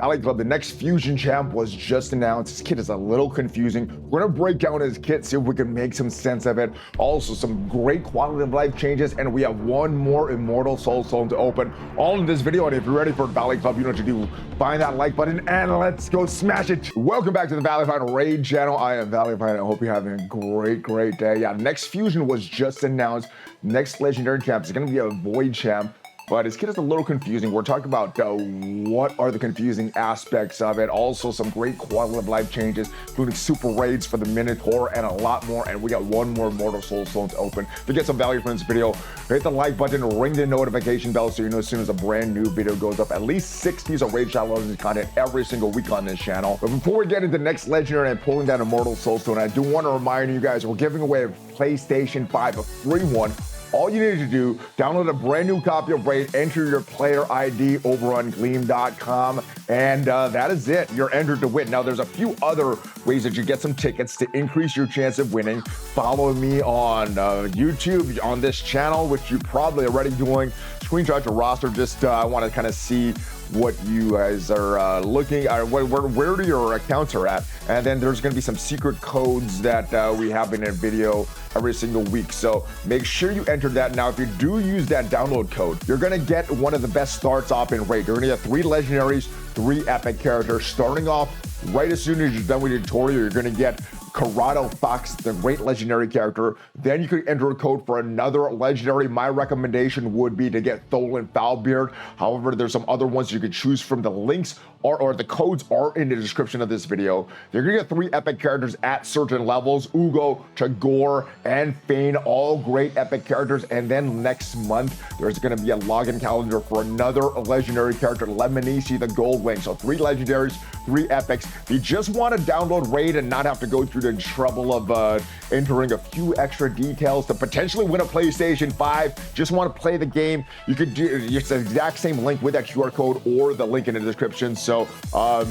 Valley Club, the next Fusion champ was just announced. His kit is a little confusing. We're gonna break down his kit, see if we can make some sense of it. Also, some great quality of life changes, and we have one more Immortal Soulstone to open. All in this video, and if you're ready for Valley Club, you know what to do. Find that like button, and let's go smash it. Welcome back to the ValleyFlyin Raid channel. I am ValleyFlyin. I hope you're having a great day. Yeah, next Fusion was just announced. Next Legendary champ is gonna be a Void champ. But his kit is a little confusing. We're talking about what are the confusing aspects of it. Also, some great quality of life changes, including super raids for the Minotaur and a lot more. And we got one more Immortal Soulstone to open. To get some value from this video, hit the like button, ring the notification bell so you know as soon as a brand new video goes up. At least 6 pieces of Raid Shadow Legends content every single week on this channel. But before we get into the next Legendary and pulling that Immortal Soulstone, I do want to remind you guys, we're giving away a PlayStation 5, a free one. All you need to do, download a brand new copy of Raid, enter your player ID over on Gleam.com, and that is it. You're entered to win. Now, there's a few other ways that you get some tickets to increase your chance of winning. Follow me on YouTube, on this channel, which you're probably already doing. Screenshot your roster. Just I want to kind of see what you guys are looking at, where your accounts are at. And then there's going to be some secret codes that we have in a video every single week. So make sure you enter that. Now, if you do use that download code, you're going to get one of the best starts off in Raid. You're going to get 3 legendaries, 3 epic characters. Starting off right as soon as you're done with your tutorial, you're going to get Karato Fox, the great legendary character. Then you could enter a code for another legendary. My recommendation would be to get Tholan Foulbeard. However, there's some other ones you could choose from. The links or the codes are in the description of this video. You're gonna get 3 epic characters at certain levels: Uugo, Tagoar, and Fayne, all great epic characters. And then next month, there's gonna be a login calendar for another legendary character, Lemonisi, the Gold Wing. So 3 legendaries, 3 epics. If you just want to download Raid and not have to go through the trouble of entering a few extra details to potentially win a PlayStation 5, just want to play the game, you could do it's the exact same link with that QR code or the link in the description. So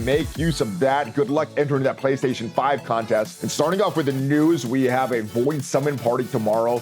make use of that. Good luck entering that PlayStation 5 contest. And starting off with the news, we have a Void Summon party tomorrow.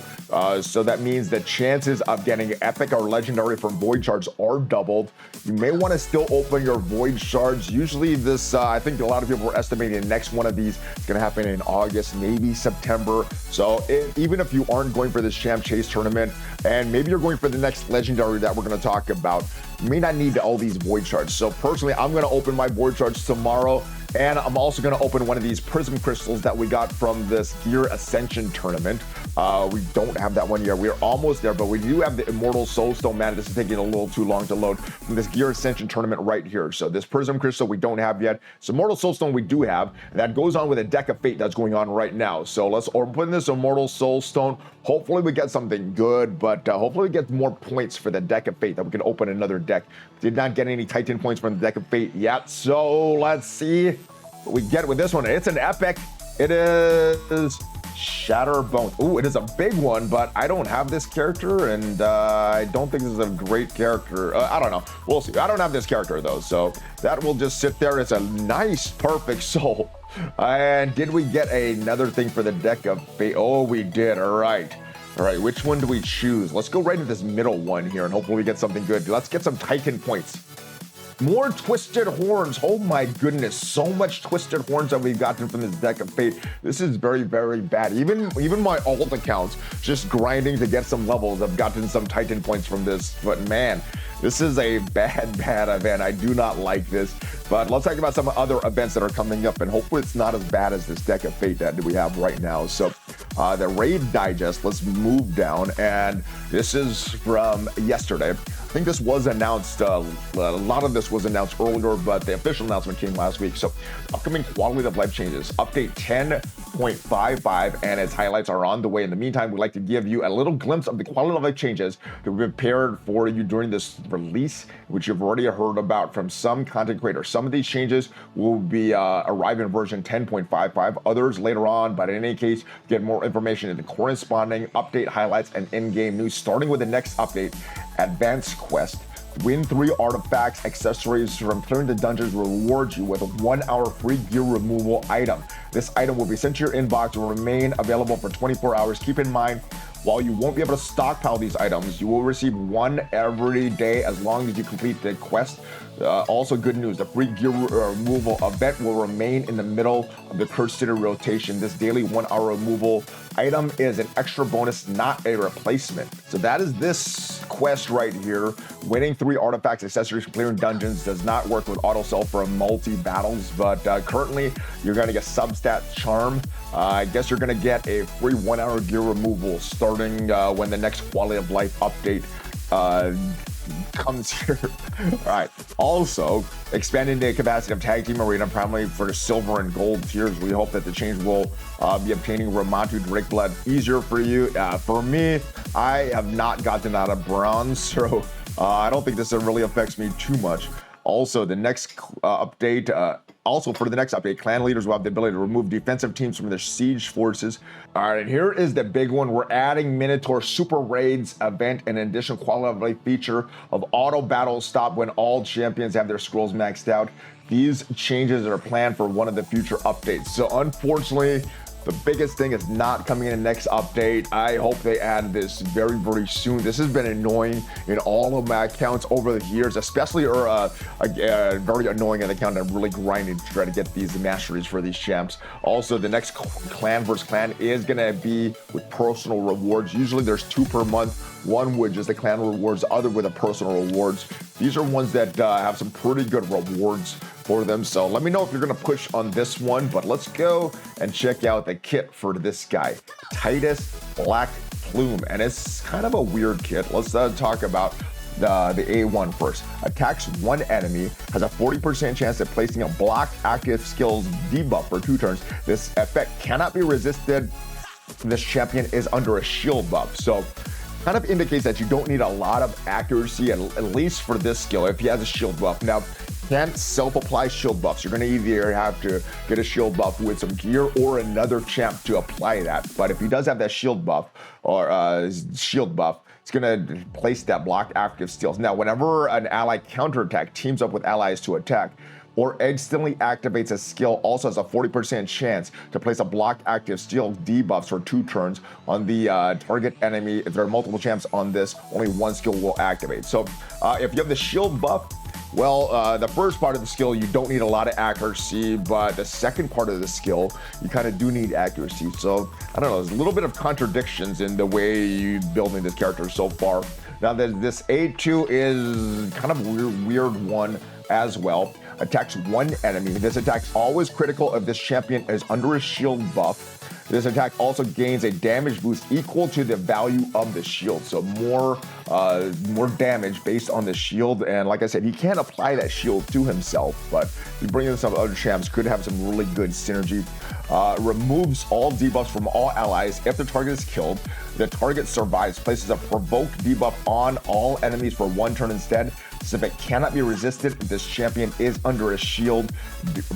So that means the chances of getting epic or legendary from Void Shards are doubled. You may want to still open your Void Shards. Usually this, I think a lot of people were estimating the next one of these is going to happen in August, maybe September. So even if you aren't going for this Champ Chase tournament, and maybe you're going for the next legendary that we're going to talk about, you may not need all these Void Shards. So personally, I'm going to open my Void Shards tomorrow. And I'm also going to open one of these Prism Crystals that we got from this Gear Ascension tournament. We don't have that one yet. We're almost there, but we do have the Immortal Soulstone. Man, this is taking a little too long to load from this Gear Ascension tournament right here. So this Prism Crystal we don't have yet. So Immortal Soulstone we do have. And that goes on with a Deck of Fate that's going on right now. So let's open this Immortal Soulstone. Hopefully we get something good, but hopefully we get more points for the Deck of Fate that we can open another deck. Did not get any Titan points from the Deck of Fate yet. So let's see what we get with this one. It's an epic. It is Shatter Bones. Ooh, it is a big one, but I don't have this character, and I don't think this is a great character. I don't know. We'll see. I don't have this character, though, so that will just sit there. It's a nice, perfect soul. And did we get another thing for the Deck of Fate? Oh, we did. All right. All right, which one do we choose? Let's go right into this middle one here, and hopefully we get something good. Let's get some Titan points. More Twisted Horns. Oh my goodness, so much Twisted Horns that we've gotten from this Deck of Fate. This is very bad. Even my alt accounts, just grinding to get some levels, I've gotten some Titan points from this. But man, this is a bad event. I do not like this. But let's talk about some other events that are coming up, and hopefully it's not as bad as this Deck of Fate that we have right now. So the Raid Digest, let's move down, and this is from yesterday. I think this was announced, a lot of this was announced earlier, but the official announcement came last week. So upcoming quality of life changes, update 10.55, and its highlights are on the way. In the meantime, we'd like to give you a little glimpse of the quality of life changes that we prepared for you during this release, which you've already heard about from some content creators. Some of these changes will be arrive in version 10.55, others later on, but in any case, get more information in the corresponding update highlights and in-game news, starting with the next update, Advanced Quest. Win 3 artifacts, accessories from clearing the dungeons will reward you with a 1-hour free gear removal item. This item will be sent to your inbox and will remain available for 24 hours. Keep in mind, While you won't be able to stockpile these items, you will receive one every day as long as you complete the quest. Also good news, the free gear removal event will remain in the middle of the Cursed City rotation. This daily 1 hour removal item is an extra bonus, not a replacement. So that is this quest right here. Winning 3 artifacts, accessories for clearing dungeons does not work with auto sell for multi-battles, but currently you're gonna get substat charm. I guess you're gonna get a free 1 hour gear removal starting when the next quality of life update comes here. All right. Also, expanding the capacity of Tag Team Arena primarily for silver and gold tiers. We hope that the change will be obtaining Ramatu Drake Blood easier for you. For me, I have not gotten out of bronze, so I don't think this really affects me too much. Also, the next update, for the next update, clan leaders will have the ability to remove defensive teams from their siege forces. All right, and here is the big one. We're adding Minotaur Super Raids event, an additional quality of life feature of auto battle stop when all champions have their scrolls maxed out. These changes are planned for one of the future updates. So unfortunately, the biggest thing is not coming in the next update. I hope they add this very, very soon. This has been annoying in all of my accounts over the years, especially very annoying an account I'm really grinding to try to get these masteries for these champs. Also, the next clan versus clan is gonna be with personal rewards. Usually there's 2 per month. One with just the clan rewards, other with the personal rewards. These are ones that have some pretty good rewards for them. So let me know if you're gonna push on this one, but let's go and check out the kit for this guy. Titus Black Plume, and it's kind of a weird kit. Let's talk about the A1 first. Attacks one enemy, has a 40% chance of placing a blocked active skills debuff for 2 turns. This effect cannot be resisted. This champion is under a shield buff. So kind of indicates that you don't need a lot of accuracy, at least for this skill, if he has a shield buff. Now, can't self-apply shield buffs. You're gonna either have to get a shield buff with some gear or another champ to apply that. But if he does have that shield buff, it's gonna place that blocked active skills. Now, whenever an ally counterattack teams up with allies to attack, or instantly activates a skill, also has a 40% chance to place a blocked active skill debuffs for 2 turns on the target enemy. If there are multiple champs on this, only 1 skill will activate. So if you have the shield buff, well, the first part of the skill, you don't need a lot of accuracy, but the second part of the skill, you kind of do need accuracy. So, I don't know, there's a little bit of contradictions in the way you're building this character so far. Now, this A2 is kind of a weird one as well. Attacks one enemy. This attack's always critical if this champion is under a shield buff. This attack also gains a damage boost equal to the value of the shield. So more damage based on the shield. And like I said, he can't apply that shield to himself, but if you bring in some other champs, could have some really good synergy. Removes all debuffs from all allies. If the target is killed, the target survives. Places a provoke debuff on all enemies for 1 turn instead. This effect cannot be resisted if this champion is under a shield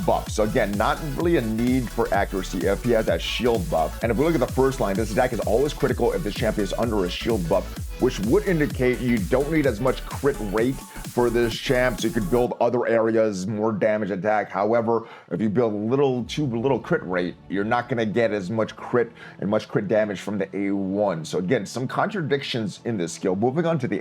buff. So again, not really a need for accuracy if he has that shield buff. And if we look at the first line, this attack is always critical if this champion is under a shield buff, which would indicate you don't need as much crit rate for this champ, so you could build other areas, more damage attack. However, if you build too little crit rate, you're not gonna get as much crit damage from the A1. So again, some contradictions in this skill. Moving on to the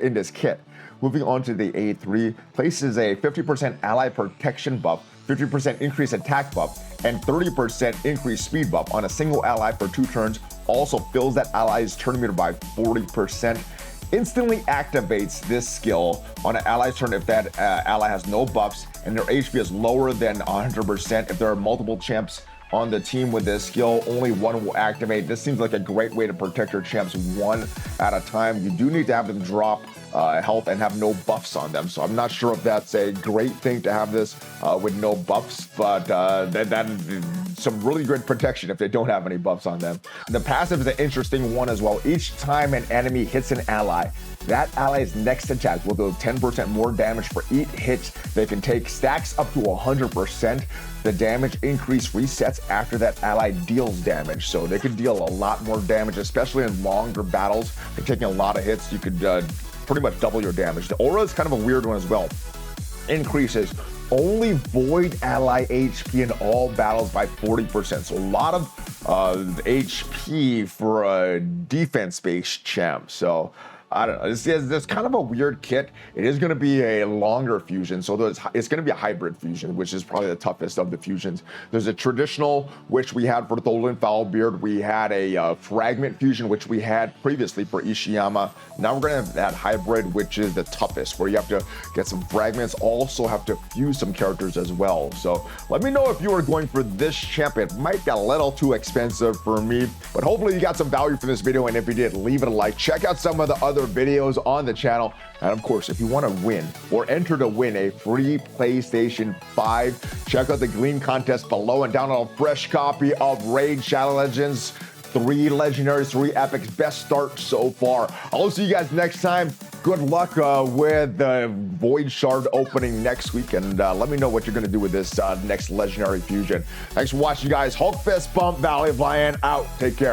in this kit. Moving on to the A3, places a 50% ally protection buff, 50% increased attack buff, and 30% increased speed buff on a single ally for 2 turns. Also fills that ally's turn meter by 40%. Instantly activates this skill on an ally's turn if that ally has no buffs and their HP is lower than 100%. If there are multiple champs on the team with this skill, only 1 will activate. This seems like a great way to protect your champs 1 at a time. You do need to have them drop health and have no buffs on them. So I'm not sure if that's a great thing to have this with no buffs, but that's some really good protection if they don't have any buffs on them. The passive is an interesting one as well. Each time an enemy hits an ally, that ally's next attack will do 10% more damage for each hit they can take, stacks up to 100%. The damage increase resets after that ally deals damage. So they could deal a lot more damage, especially in longer battles. They're taking a lot of hits. You could pretty much double your damage. The aura is kind of a weird one as well. Increases only void ally HP in all battles by 40%. So a lot of HP for a defense-based champ. So I don't know. This is kind of a weird kit. It is going to be a longer fusion, so it's going to be a hybrid fusion, which is probably the toughest of the fusions. There's a traditional, which we had for Tholen Foulbeard. We had a fragment fusion, which we had previously for Ishiyama. Now we're going to have that hybrid, which is the toughest, where you have to get some fragments, also have to fuse some characters as well. So let me know if you are going for this champ. It might be a little too expensive for me, but hopefully you got some value from this video, and if you did, leave it a like. Check out some of the other videos on the channel, and of course, if you want to win or enter to win a free PlayStation 5, check out the Gleam contest below and download a fresh copy of Raid Shadow Legends. 3 legendaries, 3 epics, best start so far. I'll see you guys next time. Good luck with the Void Shard opening next week, and let me know what you're going to do with this next legendary fusion. Thanks for watching, guys. Hulk Fist Bump, ValleyFlyin out. Take care.